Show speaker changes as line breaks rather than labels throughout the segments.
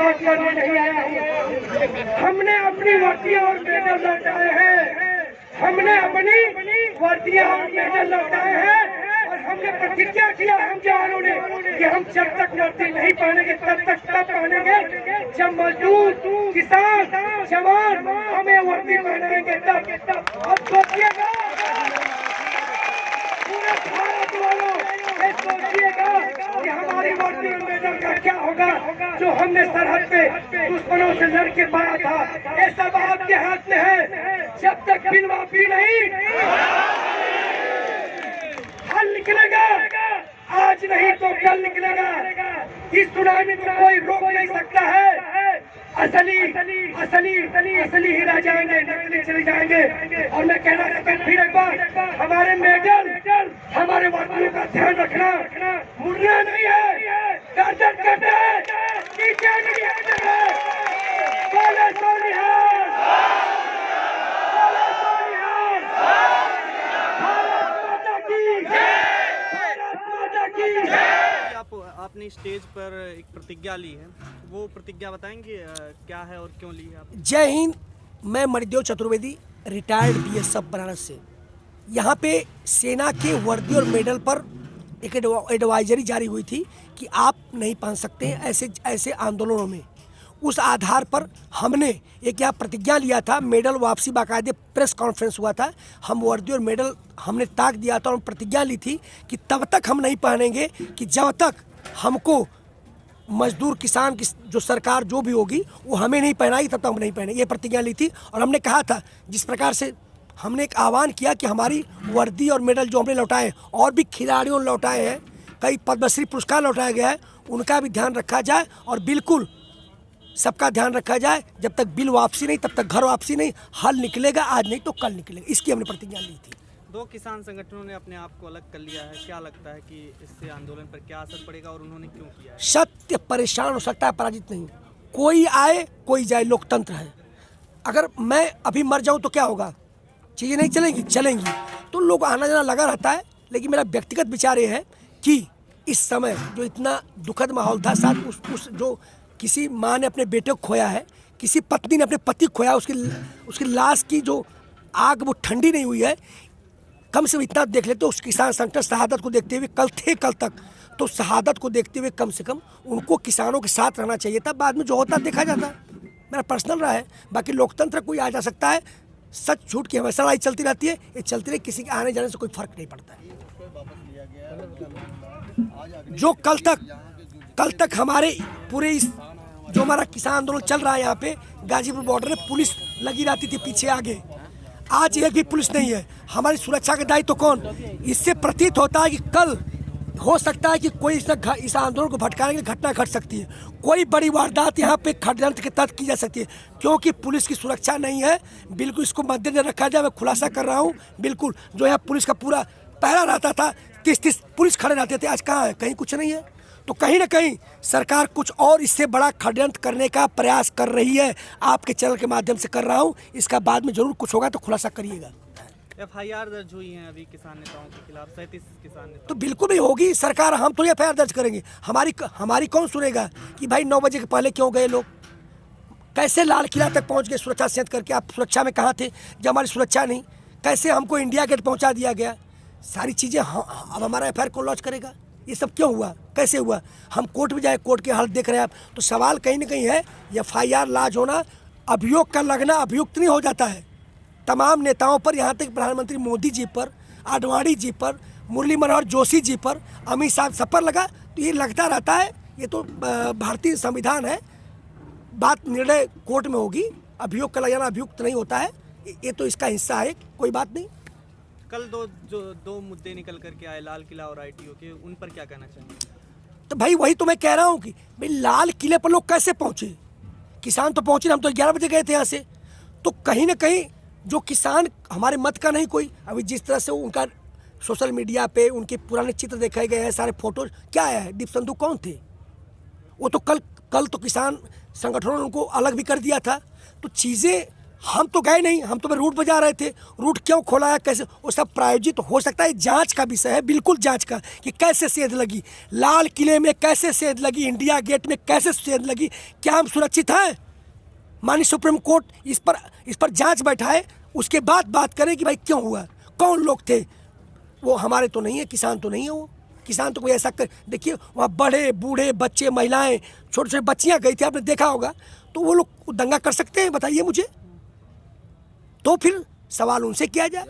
बात करने नहीं आया हूँ। हमने अपनी वर्दियां और मेडल लौटाए हैं, हमने अपनी वर्दियां और मेडल लौटाए हैं और हमने प्रतिज्ञा किया हम जवानों ने कि हम जब तक वर्दी नहीं पहनेंगे तब पहनेंगे जब मजदूर किसान जवान हमें वर्दी पहनाएंगे तब। अब सोचिएगा पूरे भारत वालों, ये सोचिएगा कि हमारी वर्दी और मेडल का क्या होगा जो हमने सरहद पे दुश्मनों से लड़ के पाया था। ये सब आपके हाथ में है। जब तक बिल माफी नहीं हल निकलेगा, आज नहीं तो कल निकलेगा। इस सुनामी को कोई रोक नहीं सकता है। असली ही रह जाएंगे, नकली चले जाएंगे। और मैं कहना चाहता हूँ फिर एक बार, हमारे मेडल हमारे वर्दियों का ध्यान रखना, मुड़ना नहीं है, गर्दन करना है, नीचे नहीं हटना है। बोले सोनिहाल, बोले सोनिहाल, भारत माता की जय, भारत माता की जय।
आपने स्टेज पर एक प्रतिज्ञा ली है, वो प्रतिज्ञा बताएंगे क्या है और क्यों ली है आपने?
जय हिंद। मैं मणिदेव चतुर्वेदी, रिटायर्ड बीएसएफ बनारस से। यहाँ पे सेना के वर्दी और मेडल पर एक एडवाइजरी जारी हुई थी कि आप नहीं पहन सकते हैं ऐसे आंदोलनों में। उस आधार पर हमने एक यहाँ प्रतिज्ञा लिया था, मेडल वापसी बाकायदे प्रेस कॉन्फ्रेंस हुआ था। हम वर्दी और मेडल हमने ताक दिया था और प्रतिज्ञा ली थी कि तब तक हम नहीं पहनेंगे कि जब तक हमको मजदूर किसान की जो सरकार जो भी होगी वो हमें नहीं पहनाई तब तक हम नहीं पहने। ये प्रतिज्ञा ली थी। और हमने कहा था, जिस प्रकार से हमने एक आह्वान किया कि हमारी वर्दी और मेडल जो हमने लौटाए और भी खिलाड़ियों ने लौटाए हैं, कई पद्मश्री पुरस्कार लौटाया गया है, उनका भी ध्यान रखा जाए और बिल्कुल सबका ध्यान रखा जाए। जब तक बिल वापसी नहीं तब तक घर वापसी नहीं। हल निकलेगा, आज नहीं तो कल निकलेगा। इसकी हमने प्रतिज्ञा ली थी।
दो किसान संगठनों ने अपने आप को अलग कर लिया है, क्या लगता है कि इससे आंदोलन पर क्या असर पड़ेगा और उन्होंने क्यों किया है?
सत्य परेशान हो सकता है, पराजित नहीं। कोई आए कोई जाए, लोकतंत्र है। अगर मैं अभी मर जाऊं तो क्या होगा? चीज़ें नहीं चलेंगी? चलेंगी। तो लोग आना जाना लगा रहता है। लेकिन मेरा व्यक्तिगत विचार ये है कि इस समय जो इतना दुखद माहौल था, साथ उस जो किसी माँ ने अपने बेटे को खोया है, किसी पत्नी ने अपने पति को खोया, उसकी लाश की जो आग वो ठंडी नहीं हुई है। कम से कम इतना देख लेते, उस किसान संगठन शहादत को देखते हुए कल तक तो शहादत को देखते हुए कम से कम उनको किसानों के साथ रहना चाहिए था। बाद में जो होता देखा जाता। मेरा पर्सनल रहा है। बाकी लोकतंत्र कोई आ जा सकता है, सच झूठ की हमेशा लड़ाई चलती रहती है। ये चलती रही, किसी के आने जाने से कोई फर्क नहीं पड़ता है। जो कल तक हमारे पूरे इस जो हमारा किसान आंदोलन चल रहा है, यहाँ पे गाजीपुर बॉर्डर में पुलिस लगी रहती थी पीछे आगे। आज एक भी पुलिस नहीं है। हमारी सुरक्षा का दायित्व कौन? इससे प्रतीत होता है कि कल हो सकता है कि कोई इस आंदोलन को भटकाने की घटना घट सकती है। कोई बड़ी वारदात यहाँ पे षड्यंत्र के तहत की जा सकती है, क्योंकि पुलिस की सुरक्षा नहीं है। बिल्कुल इसको मद्देनजर रखा जाए। मैं खुलासा कर रहा हूँ, बिल्कुल जो यहाँ पुलिस का पूरा पहरा रहता था, 30 पुलिस खड़े रहते थे, आज कहाँ है? कहीं कुछ नहीं है। तो कहीं ना कहीं सरकार कुछ और इससे बड़ा षड्यंत्र करने का प्रयास कर रही है। आपके चैनल के माध्यम से कर रहा हूँ। इसका बाद में जरूर कुछ होगा तो खुलासा करिएगा।
FIR दर्ज हुई है अभी किसान नेताओं के खिलाफ, 37 किसान नेता।
तो बिल्कुल भी होगी सरकार। हम तो FIR दर्ज करेंगे। हमारी कौन सुनेगा कि भाई 9 बजे के पहले क्यों गए लोग? कैसे लाल किला तक पहुँच गए सुरक्षा सेट करके? आप सुरक्षा में कहाँ थे जब हमारी सुरक्षा नहीं? कैसे हमको इंडिया गेट पहुँचा दिया गया? सारी चीज़ें अब हमारा FIR कौन लॉन्च करेगा? ये सब क्यों हुआ? कैसे हुआ? हम कोर्ट में जाए, कोर्ट के हालत देख रहे हैं आप। तो सवाल कहीं ना कहीं है, FIR लाज होना, अभियोग का लगना अभियुक्त नहीं हो जाता है। तमाम नेताओं पर, यहाँ तक प्रधानमंत्री मोदी जी पर, आडवाणी जी पर, मुरली मनोहर जोशी जी पर, अमित शाह सब पर लगा। तो ये लगता रहता है। ये तो भारतीय संविधान है। बात निर्णय कोर्ट में होगी। अभियोग का लगाना अभियुक्त नहीं होता है। ये तो इसका हिस्सा है, कोई बात नहीं।
कल दो मुद्दे निकल करके आए, लाल किला और ITO के, उन पर क्या कहना चाहेंगे?
तो भाई वही तो मैं कह रहा हूँ कि भाई लाल किले पर लोग कैसे पहुँचे? किसान तो पहुँचे, हम तो 11 बजे गए थे यहाँ से। तो कहीं ना कहीं जो किसान हमारे मत का नहीं कोई, अभी जिस तरह से उनका सोशल मीडिया पे उनके पुराने चित्र दिखाए गए हैं, सारे फोटोज, क्या है? दीप संधू कौन थे? वो तो कल तो किसान संगठनों ने उनको अलग भी कर दिया था। तो चीज़ें हम तो गए नहीं, हम तो रूट पर जा रहे थे। रूट क्यों खोला है, कैसे, वो सब प्रायोजित हो सकता है, जांच का विषय है, बिल्कुल जांच का, कि कैसे सेंध लगी, लाल किले में कैसे सेंध लगी, इंडिया गेट में कैसे सेंध लगी, क्या हम सुरक्षित हैं? माननीय सुप्रीम कोर्ट इस पर जांच बैठाए, उसके बाद बात करें कि भाई क्यों हुआ, कौन लोग थे। वो हमारे तो नहीं है, किसान तो नहीं है, वो किसान तो कोई ऐसा कर, देखिए वहाँ बड़े बूढ़े बच्चे महिलाएं छोटे छोटे बच्चियाँ गई थी, आपने देखा होगा, तो वो लोग दंगा कर सकते हैं, बताइए मुझे। तो फिर सवाल उनसे किया जाए।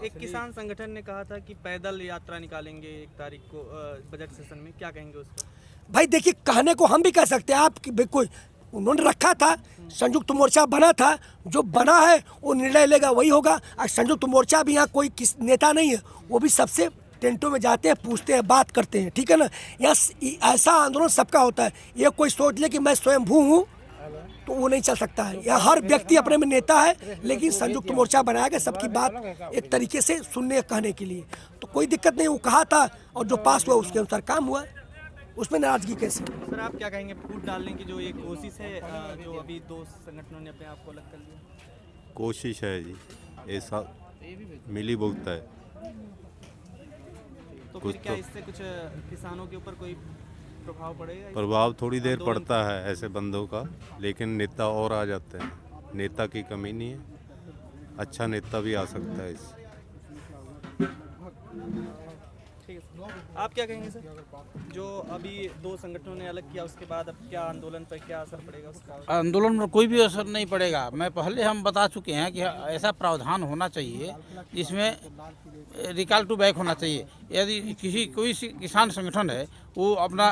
एक किसान संगठन ने कहा था कि पैदल यात्रा निकालेंगे 1 तारीख को बजट सेशन में, क्या कहेंगे उस पर?
भाई देखिए, कहने को हम भी कह सकते हैं, आप कोई उन्होंने रखा था, संयुक्त मोर्चा बना था, जो बना है वो निर्णय लेगा वही होगा। और संयुक्त मोर्चा भी यहाँ कोई नेता नहीं है, वो भी सबसे टेंटों में जाते हैं, पूछते हैं, बात करते हैं, ठीक है ना। यहाँ ऐसा आंदोलन सबका होता है, ये कोई सोच ले कि मैं स्वयंभू हूँ तो वो नहीं चल सकता है। यहाँ हर व्यक्ति अपने में नेता है, लेकिन संयुक्त मोर्चा बनाया गया सबकी बात एक तरीके से सुनने कहने के लिए, तो कोई दिक्कत नहीं। वो कहा था और जो पास हुआ उसके अनुसार काम हुआ, उसमें नाराजगी कैसे?
सर आप क्या कहेंगे, फूट डालने की जो एक कोशिश है, जो अभी 2 संगठनों ने अपने आप को अलग कर लिया?
कोशिश है जी, ऐसा मिली भुगत है।
तो फिर क्या इससे कुछ किसानों के ऊपर कोई प्रभाव पड़ेगा?
प्रभाव थोड़ी देर पड़ता है ऐसे बंदों का, लेकिन नेता और आ जाते हैं। नेता की कमी नहीं है, अच्छा नेता भी आ सकता है इससे।
ठीक है, आप क्या कहेंगे सर, जो अभी 2 संगठनों ने अलग किया, उसके बाद अब क्या आंदोलन पर क्या असर पड़ेगा उसका?
आंदोलन में कोई भी असर नहीं पड़ेगा। मैं पहले हम बता चुके हैं कि ऐसा प्रावधान होना चाहिए जिसमें रिकॉल टू बैक होना चाहिए। यदि कोई किसान संगठन है, वो अपना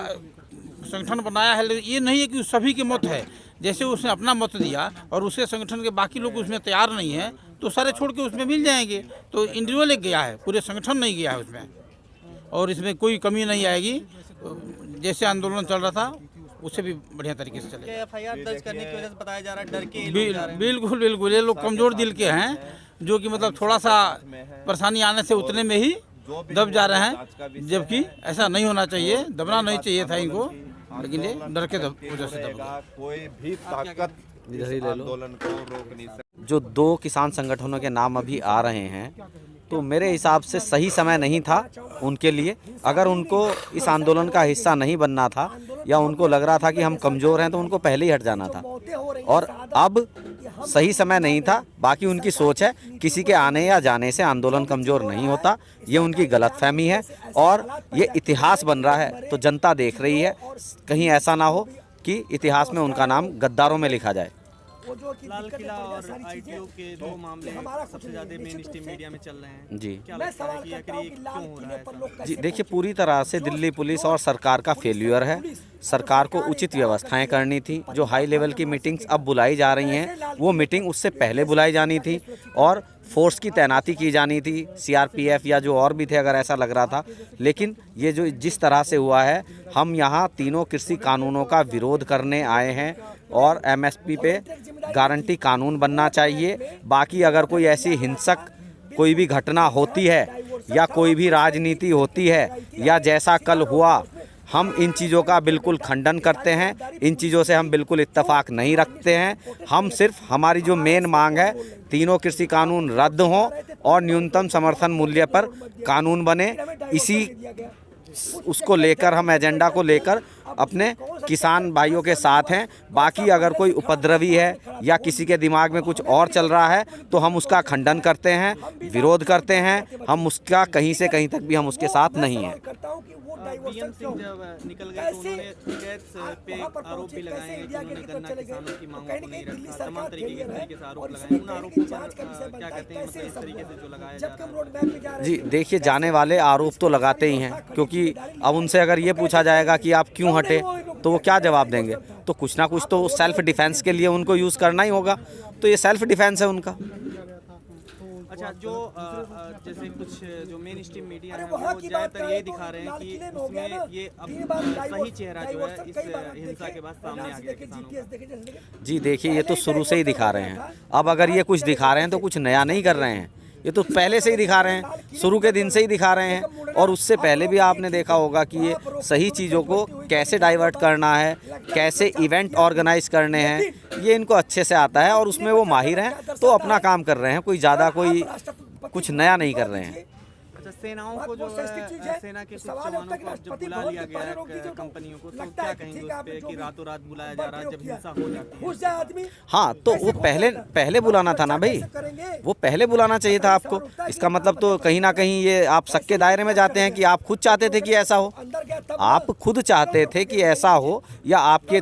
संगठन बनाया है, लेकिन ये नहीं है कि सभी के मत है। जैसे उसने अपना मत दिया और उसके संगठन के बाकी लोग उसमें तैयार नहीं है, तो सारे छोड़ के उसमें मिल जाएंगे। तो इंडिविजुअल एक गया है, पूरे संगठन नहीं गया है उसमें, और इसमें कोई कमी नहीं आएगी। जैसे आंदोलन चल रहा था उससे भी बढ़िया तरीके से चलेगा।
एफआईआर दर्ज करने की वजह से बताया जा रहा है, डर के ये लोग जा रहे हैं।
बिल्कुल बिल्कुल, ये लोग कमजोर दिल के हैं, जो कि मतलब थोड़ा सा परेशानी आने से उतने में ही दब जा रहे हैं, जबकि ऐसा नहीं होना चाहिए, दबना नहीं चाहिए था इनको, लेकिन ये डर के वजह से दब गए।
कोई भी ताकत आंदोलन को रोक नहीं सकती।
जो 2 किसान संगठनों के नाम अभी आ रहे हैं, तो मेरे हिसाब से सही समय नहीं था उनके लिए। अगर उनको इस आंदोलन का हिस्सा नहीं बनना था, या उनको लग रहा था कि हम कमज़ोर हैं, तो उनको पहले ही हट जाना था। और अब सही समय नहीं था। बाकी उनकी सोच है, किसी के आने या जाने से आंदोलन कमज़ोर नहीं होता, ये उनकी गलतफहमी है। और ये इतिहास बन रहा है, तो जनता देख रही है, कहीं ऐसा ना हो कि इतिहास में उनका नाम गद्दारों में लिखा जाए।
लाल किला और आईटीओ के 2 मामले सबसे ज्यादा मेन स्ट्रीम मीडिया में चल रहे हैं
जी।
क्या लगता है कि आखिर ये क्यों हो रहा है ऐसा?
जी देखिए, पूरी तरह से दिल्ली पुलिस और सरकार का फेल्यूर है। सरकार को उचित व्यवस्थाएं करनी थी। जो हाई लेवल की मीटिंग्स अब बुलाई जा रही हैं, वो मीटिंग उससे पहले बुलाई जानी थी, और फोर्स की तैनाती की जानी थी, सीआरपीएफ या जो और भी थे, अगर ऐसा लग रहा था। लेकिन ये जो जिस तरह से हुआ है, हम यहाँ तीनों कृषि कानूनों का विरोध करने आए हैं, और एमएसपी पे गारंटी कानून बनना चाहिए। बाकी अगर कोई ऐसी हिंसक कोई भी घटना होती है, या कोई भी राजनीति होती है, या जैसा कल हुआ, हम इन चीज़ों का बिल्कुल खंडन करते हैं। इन चीज़ों से हम बिल्कुल इत्तेफाक नहीं रखते हैं। हम सिर्फ, हमारी जो मेन मांग है, तीनों कृषि कानून रद्द हों और न्यूनतम समर्थन मूल्य पर कानून बने। इसी उसको लेकर, हम एजेंडा को लेकर अपने किसान भाइयों के साथ हैं। बाकी अगर कोई उपद्रवी है या किसी के दिमाग में कुछ और चल रहा है, तो हम उसका खंडन करते हैं, विरोध करते हैं। हम उसका कहीं से कहीं तक भी हम उसके साथ नहीं हैं।
बीएम सिंह जब निकल गए, तो उन्होंने टिकैट्स पे आरोप भी लगाए हैं कि उन्होंने गन्ना किसानों की मांगों को नहीं रखा। तमाम तरीके से आरोप लगाए। उन आरोपों पर क्या कहते हैं, मतलब इस तरीके से जो लगाया जा रहा है?
जी देखिए, जाने वाले आरोप तो लगाते ही हैं, क्योंकि अब उनसे अगर ये पूछा जाएगा कि आप क्यों हटे, तो वो क्या जवाब देंगे? तो कुछ ना कुछ तो सेल्फ डिफेंस के लिए उनको यूज़ करना ही होगा। तो ये सेल्फ डिफेंस है उनका।
अच्छा, जो जैसे कुछ जो मेन स्ट्रीम मीडिया है, वो ज़्यादातर यही दिखा रहे हैं कि उसमें ये अब सही चेहरा जो है इस हिंसा के बाद सामने आ गया किसानों का।
जी देखिए, ये तो शुरू से ही दिखा रहे हैं। अब अगर ये कुछ दिखा रहे हैं, तो कुछ नया नहीं कर रहे हैं। ये तो पहले से ही दिखा रहे हैं, शुरू के दिन से ही दिखा रहे हैं। और उससे पहले भी आपने देखा होगा कि ये सही चीज़ों को कैसे डाइवर्ट करना है, कैसे इवेंट ऑर्गेनाइज करने हैं, ये इनको अच्छे से आता है और उसमें वो माहिर हैं, तो अपना काम कर रहे हैं। कोई ज़्यादा कोई कुछ नया नहीं कर रहे हैं।
अच्छा, सेनाओं को जो है, सेना के कुछ जवानों को जब बुला लिया गया है कंपनियों को, तो क्या कहेंगे उस पे कि रातों रात बुलाया जा रहा है जब हिंसा हो जाती है?
हाँ, तो वो पहले बुलाना था ना भाई, वो पहले बुलाना चाहिए था आपको। इसका मतलब तो कहीं ना कहीं ये आप सबके दायरे में जाते हैं कि आप खुद चाहते थे कि ऐसा हो, आप खुद चाहते थे कि ऐसा हो, या आपके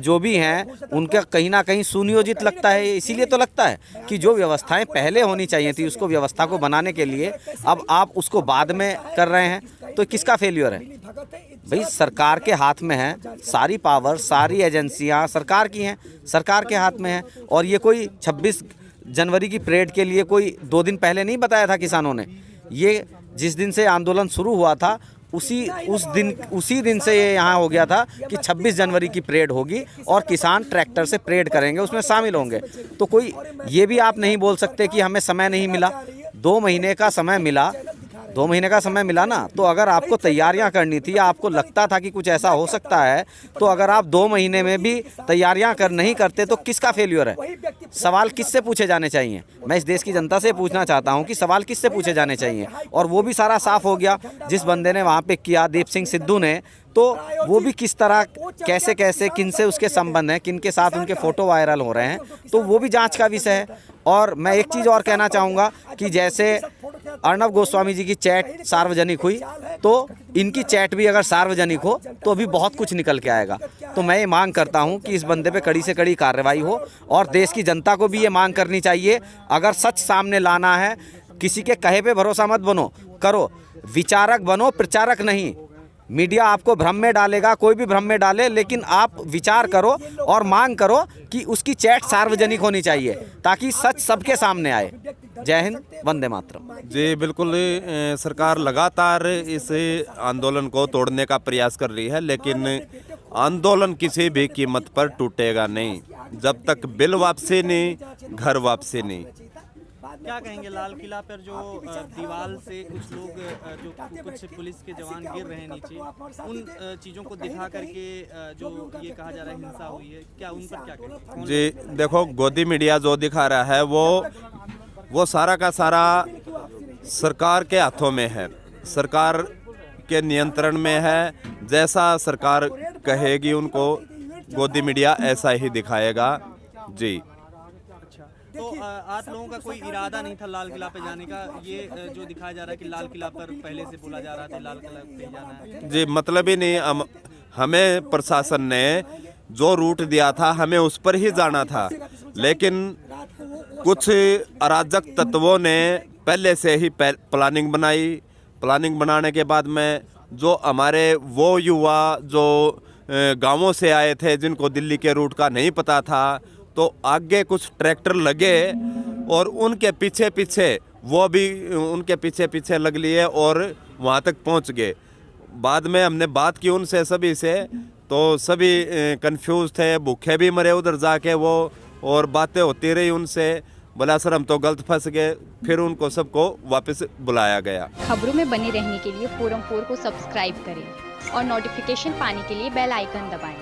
जो भी हैं उनका कहीं ना कहीं सुनियोजित लगता है। इसीलिए तो लगता है कि जो व्यवस्थाएं पहले होनी चाहिए थी उसको व्यवस्था को बनाने के लिए अब आप उसको बाद में कर रहे हैं, तो किसका फेल्यूर है भाई? सरकार के हाथ में है सारी पावर, सारी एजेंसियां सरकार की हैं, सरकार के हाथ में है। और ये कोई 26 जनवरी की परेड के लिए कोई 2 दिन पहले नहीं बताया था किसानों ने। ये जिस दिन से आंदोलन शुरू हुआ था उसी दिन से ये यहाँ हो गया था कि 26 जनवरी की परेड होगी और किसान ट्रैक्टर से परेड करेंगे, उसमें शामिल होंगे। तो कोई ये भी आप नहीं बोल सकते कि हमें समय नहीं मिला। 2 महीने का समय मिला, 2 महीने का समय मिला ना, तो अगर आपको तैयारियां करनी थी या आपको लगता था कि कुछ ऐसा हो सकता है, तो अगर आप 2 महीने में भी तैयारियां नहीं करते तो किसका फेल्यूर है? सवाल किससे पूछे जाने चाहिए? मैं इस देश की जनता से पूछना चाहता हूं कि सवाल किससे पूछे जाने चाहिए। और वो भी सारा साफ हो गया जिस बंदे ने वहाँ पे किया, दीप सिंह सिद्धू ने, तो वो भी किस तरह कैसे किन से उसके संबंध हैं, किन के साथ उनके फ़ोटो वायरल हो रहे हैं, तो वो भी जांच का विषय है। और मैं एक चीज़ और कहना चाहूँगा कि जैसे अर्णब गोस्वामी जी की चैट सार्वजनिक हुई, तो इनकी चैट भी अगर सार्वजनिक हो तो अभी बहुत कुछ निकल के आएगा। तो मैं ये मांग करता हूँ कि इस बंदे पे कड़ी से कड़ी कार्रवाई हो और देश की जनता को भी ये मांग करनी चाहिए, अगर सच सामने लाना है, किसी के कहे पे भरोसा मत करो, विचारक बनो, प्रचारक नहीं। मीडिया आपको भ्रम में डालेगा, कोई भी भ्रम में डाले, लेकिन आप विचार करो और मांग करो कि उसकी चैट सार्वजनिक होनी चाहिए ताकि सच सबके सामने आए। जय हिंद, वंदे मातरम।
जी बिल्कुल, सरकार लगातार इस आंदोलन को तोड़ने का प्रयास कर रही है, लेकिन आंदोलन किसी भी कीमत पर टूटेगा नहीं। जब तक बिल वापसी नहीं, घर वापसी नहीं।
क्या कहेंगे, लाल किला पर जो दीवार से कुछ लोग जो कुछ पुलिस के जवान गिर रहे हैं नीचे, उन चीज़ों को दिखा करके जो ये कहा जा रहा है हिंसा हुई है, क्या उन पर क्या कहेंगे?
जी देखो, गोदी मीडिया जो दिखा रहा है वो सारा का सारा सरकार के हाथों में है, सरकार के नियंत्रण में है। जैसा सरकार कहेगी उनको गोदी मीडिया ऐसा ही दिखाएगा। जी
तो आप लोगों का कोई इरादा नहीं था लाल किला पे जाने का? ये जो दिखाया जा रहा है कि लाल किला पर पहले से बोला जा रहा था लाल किला पे जाना है।
जी मतलब ही नहीं, हमें प्रशासन ने जो रूट दिया था हमें उस पर ही जाना था, लेकिन कुछ अराजक तत्वों ने पहले से ही प्लानिंग बनाई। प्लानिंग बनाने के बाद में जो हमारे वो युवा जो गांवों से आए थे, जिनको दिल्ली के रूट का नहीं पता था, तो आगे कुछ ट्रैक्टर लगे और उनके पीछे पीछे वो भी उनके पीछे पीछे लग लिए और वहाँ तक पहुँच गए। बाद में हमने बात की उनसे सभी से, तो सभी कंफ्यूज थे, भूखे भी मरे उधर जाके वो, और बातें होती रही उनसे। बोला सर हम तो गलत फंस गए, फिर उनको सबको वापस बुलाया गया।
खबरों में बने रहने के लिए फोरम 4 को सब्सक्राइब करें और नोटिफिकेशन पाने के लिए बेल आइकन दबाएं।